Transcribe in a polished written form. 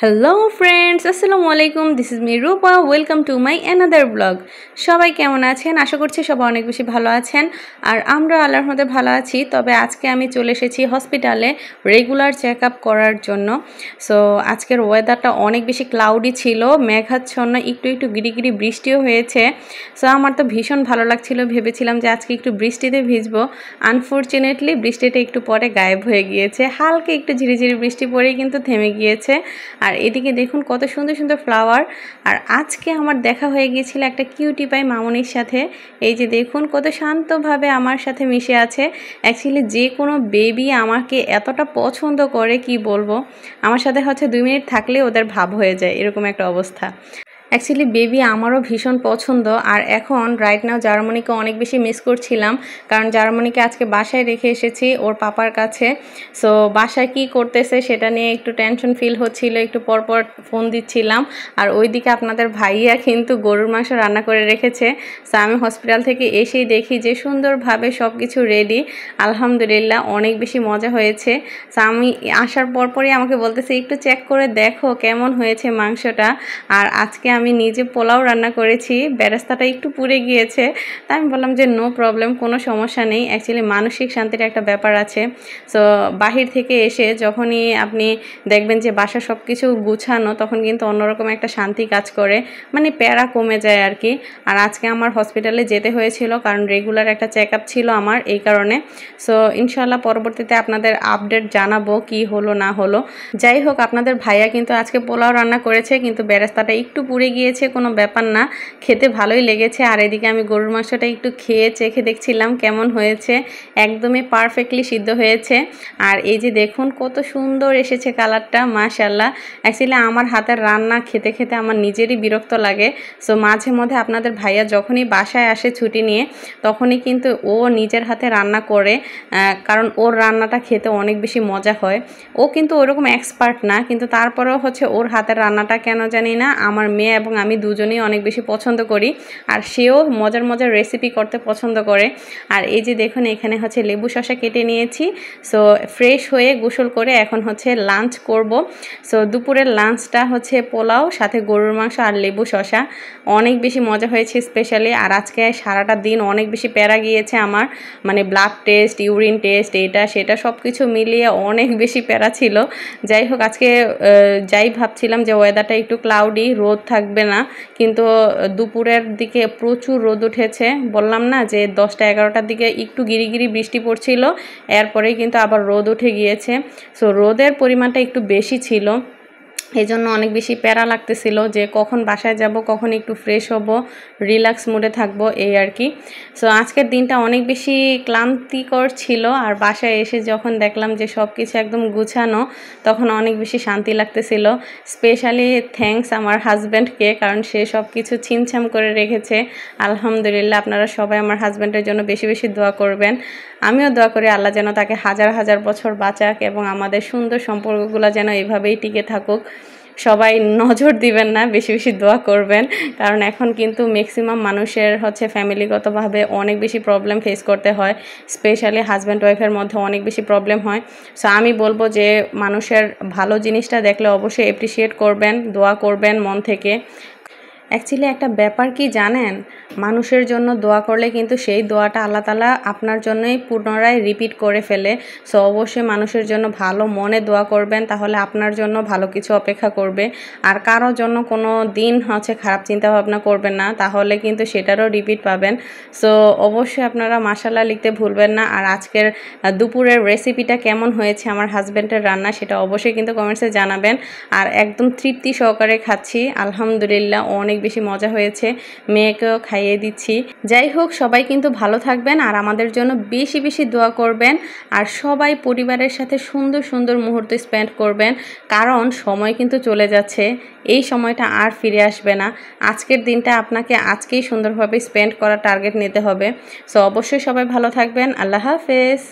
Hello friends, আসসালামু আলাইকুম। This is me Rupa. Welcome to my another blog. সবাই কেমন আছেন? আশা করছি সবাই অনেক বেশি ভালো আছেন, আর আমরা আল্লাহর মধ্যে ভালো আছি। তবে আজকে আমি চলে এসেছি হসপিটালে রেগুলার চেক আপ করার জন্য। সো আজকের ওয়েদারটা অনেক বেশি ক্লাউডি ছিল, মেঘাচ্ছন্ন, একটু একটু গিরিগিরি বৃষ্টিও হয়েছে। সো আমার তো ভীষণ ভালো লাগছিল, ভেবেছিলাম যে আজকে একটু বৃষ্টিতে ভিজবো। আনফর্চুনেটলি বৃষ্টিটা একটু পরে গায়েব হয়ে গিয়েছে, হালকা একটু ঝিরিঝিরি বৃষ্টি পরেই কিন্তু থেমে গিয়েছে। আর এদিকে দেখুন কত সুন্দর সুন্দর ফ্লাওয়ার। আর আজকে আমার দেখা হয়ে গিয়েছিল একটা কিউটি পাই মামনির সাথে। এই যে দেখুন কত শান্তভাবে আমার সাথে মিশে আছে। অ্যাকচুয়ালি যে কোনো বেবি আমাকে এতটা পছন্দ করে কি বলবো, আমার সাথে হচ্ছে 2 মিনিট থাকলে ওদের ভাব হয়ে যায়, এরকম একটা অবস্থা। অ্যাকচুয়ালি বেবি আমারও ভীষণ পছন্দ। আর এখন রাইট নাও জার্মানিকে অনেক বেশি মিস করছিলাম, কারণ জার্মানিকে আজকে বাসায় রেখে এসেছি ওর পাপার কাছে। সো বাসায় কি করতেছে সেটা নিয়ে একটু টেনশন ফিল হচ্ছিল, একটু পরপর ফোন দিচ্ছিলাম। আর ওইদিকে আপনাদের ভাইয়া কিন্তু গরুর মাংস রান্না করে রেখেছে। সো আমি হসপিটাল থেকে এসেই দেখি যে সুন্দরভাবে সব কিছু রেডি। আলহামদুলিল্লাহ অনেক বেশি মজা হয়েছে। সো আমি আসার পরপরই আমাকে বলতেছে একটু চেক করে দেখো কেমন হয়েছে মাংসটা। আর আজকে আমি নিজে পোলাও রান্না করেছি, বেরেস্তাটা একটু পুড়ে গিয়েছে। তাই আমি বললাম যে নো প্রবলেম, কোনো সমস্যা নেই। অ্যাকচুয়ালি মানসিক শান্তির একটা ব্যাপার আছে। সো বাহির থেকে এসে যখনই আপনি দেখবেন যে বাসা সব কিছু গুছানো, তখন কিন্তু অন্যরকম একটা শান্তি কাজ করে, মানে প্যারা কমে যায় আর কি। আর আজকে আমার হসপিটালে যেতে হয়েছিল কারণ রেগুলার একটা চেক আপ ছিল আমার, এই কারণে। সো ইনশাল্লাহ পরবর্তীতে আপনাদের আপডেট জানাবো কি হলো না হলো। যাই হোক, আপনাদের ভাইয়া কিন্তু আজকে পোলাও রান্না করেছে, কিন্তু বেরেস্তাটা একটু পুড়ে গিয়েছে, কোনো ব্যাপার না, খেতে ভালোই লেগেছে। আর এদিকে আমি গরুর মাংসটা একটু খেয়ে চেখে দেখছিলাম কেমন হয়েছে। একদমই পারফেক্টলি সিদ্ধ হয়েছে। আর এই যে দেখুন কত সুন্দর এসেছে কালারটা, মাশাআল্লাহ। অ্যাকচুয়ালি আমার হাতের রান্না খেতে খেতে আমার নিজেরই বিরক্ত লাগে। সো মাঝে মধ্যে আপনাদের ভাইয়া যখনই বাসায় আসে ছুটি নিয়ে, তখনই কিন্তু ও নিজের হাতে রান্না করে, কারণ ওর রান্নাটা খেতে অনেক বেশি মজা হয়। ও কিন্তু ওরকম এক্সপার্ট না, কিন্তু তারপরেও হচ্ছে ওর হাতের রান্নাটা কেন জানি না আমার মেয়ে এবং আমি দুজনেই অনেক বেশি পছন্দ করি। আর সেও মজার মজার রেসিপি করতে পছন্দ করে। আর এই যে দেখুন এখানে হচ্ছে লেবু শসা কেটে নিয়েছি। সো ফ্রেশ হয়ে গোসল করে এখন হচ্ছে লাঞ্চ করব। সো দুপুরের লাঞ্চটা হচ্ছে পোলাও, সাথে গরুর মাংস আর লেবু শসা। অনেক বেশি মজা হয়েছে স্পেশালি। আর আজকে সারাটা দিন অনেক বেশি প্যারা গিয়েছে আমার, মানে ব্লাড টেস্ট, ইউরিন টেস্ট, এটা সেটা সব কিছু মিলিয়ে অনেক বেশি প্যারা ছিল। যাই হোক, আজকে যাই ভাবছিলাম যে ওয়েদারটা একটু ক্লাউডি, রোদ থাকবে না, কিন্তু দুপুরের দিকে প্রচুর রোদ উঠেছে। বললাম না যে 10টা-11টার দিকে একটু গিরিগিরি বৃষ্টি পড়ছিল, এরপরেই কিন্তু আবার রোদ উঠে গিয়েছে। সো রোদের পরিমাণটা একটু বেশি ছিল, এই জন্য অনেক বেশি প্যারা লাগতেছিল যে কখন বাসায় যাব, কখন একটু ফ্রেশ হব, রিল্যাক্স মুডে থাকবো, এই আর কি। সো আজকের দিনটা অনেক বেশি ক্লান্তিকর ছিল। আর বাসায় এসে যখন দেখলাম যে সব কিছু একদম গুছানো, তখন অনেক বেশি শান্তি লাগতেছিল। স্পেশালি থ্যাঙ্কস আমার হাজব্যান্ডকে, কারণ সে সব কিছু ছিমছাম করে রেখেছে। আলহামদুলিল্লাহ, আপনারা সবাই আমার হাজব্যান্ডের জন্য বেশি বেশি দোয়া করবেন। আমিও দোয়া করি আল্লাহ যেন তাকে হাজার হাজার বছর বাঁচাক এবং আমাদের সুন্দর সম্পর্কগুলো যেন এইভাবেই টিকে থাকুক। সবাই নজর দিবেন না, বেশি বেশি দোয়া করবেন, কারণ এখন কিন্তু ম্যাক্সিমাম মানুষের হচ্ছে ফ্যামিলিগতভাবে অনেক বেশি প্রবলেম ফেস করতে হয়। স্পেশালি হাজব্যান্ড ওয়াইফের মধ্যে অনেক বেশি প্রবলেম হয়। সো আমি বলবো যে মানুষের ভালো জিনিসটা দেখলে অবশ্যই অ্যাপ্রিসিয়েট করবেন, দোয়া করবেন মন থেকে। অ্যাকচুয়ালি একটা ব্যাপার কি জানেন, মানুষের জন্য দোয়া করলে কিন্তু সেই দোয়াটা আল্লাহ তাআলা আপনার জন্যই পুনরায় রিপিট করে ফেলে। সো অবশ্যই মানুষের জন্য ভালো মনে দোয়া করবেন, তাহলে আপনার জন্য ভালো কিছু অপেক্ষা করবে। আর কারোর জন্য কোনো দিন হচ্ছে খারাপ চিন্তা ভাবনা করবেন না, তাহলে কিন্তু সেটারও রিপিট পাবেন। সো অবশ্যই আপনারা মাশাআল্লাহ লিখতে ভুলবেন না। আর আজকের দুপুরের রেসিপিটা কেমন হয়েছে আমার হাজব্যান্ডের রান্না, সেটা অবশ্যই কিন্তু কমেন্টসে জানাবেন। আর একদম তৃপ্তি সহকারে খাচ্ছি, আলহামদুলিল্লাহ অনেক বেশি মজা হয়েছে, মেয়েকেও খাইয়ে দিচ্ছি। যাই হোক, সবাই কিন্তু ভালো থাকবেন আর আমাদের জন্য বেশি বেশি দোয়া করবেন। আর সবাই পরিবারের সাথে সুন্দর সুন্দর মুহূর্ত স্পেন্ড করবেন, কারণ সময় কিন্তু চলে যাচ্ছে, এই সময়টা আর ফিরে আসবে না। আজকের দিনটা আপনাকে আজকেই সুন্দরভাবে স্পেন্ড করার টার্গেট নিতে হবে। সো অবশ্যই সবাই ভালো থাকবেন। আল্লাহ হাফেজ।